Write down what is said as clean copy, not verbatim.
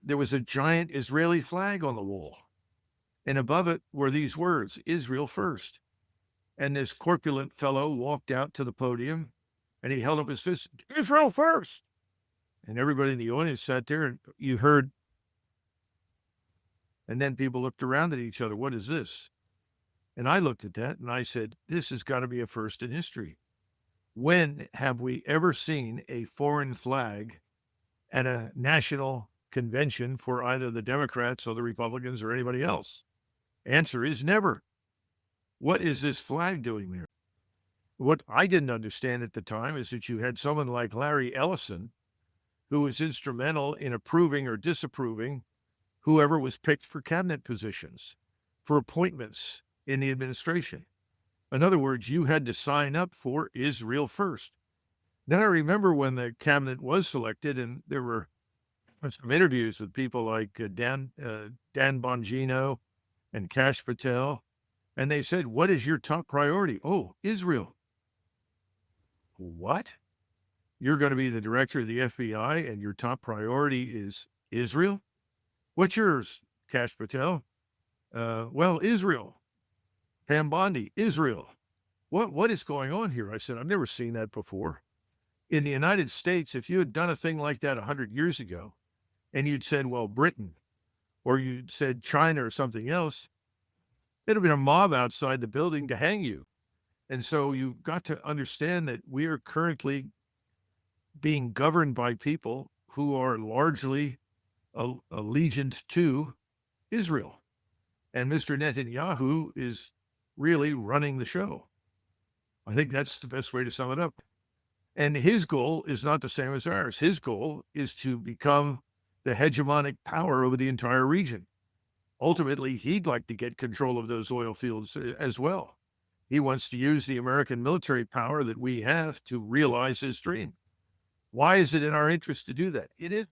there was a giant Israeli flag on the wall, and above it were these words, Israel first. And this corpulent fellow walked out to the podium and he held up his fist, Israel first. And everybody in the audience sat there and you heard, and then people looked around at each other. What is this? And I looked at that and I said, this has got to be a first in history. When have we ever seen a foreign flag at a national convention for either the Democrats or the Republicans or anybody else? Answer is never. What is this flag doing there? What I didn't understand at the time is that you had someone like Larry Ellison, who was instrumental in approving or disapproving whoever was picked for cabinet positions, for appointments in the administration. In other words, you had to sign up for Israel first. Then I remember when the cabinet was selected, and there were some interviews with people like Dan Bongino and Kash Patel, and they said, "What is your top priority?" "Oh, Israel." What? You're going to be the director of the FBI, and your top priority is Israel? What's yours, Kash Patel? Well, Israel. Pam Bondi, Israel. What is going on here? I said, I've never seen that before. In the United States, if you had done a thing like that 100 years ago, and you'd said, well, Britain, or you'd said China or something else, there'd have been a mob outside the building to hang you. And so you've got to understand that we are currently being governed by people who are largely allegiant to Israel. And Mr. Netanyahu is really running the show. I think that's the best way to sum it up. And his goal is not the same as ours. His goal is to become the hegemonic power over the entire region. Ultimately, he'd like to get control of those oil fields as well. He wants to use the American military power that we have to realize his dream. Why is it in our interest to do that? It is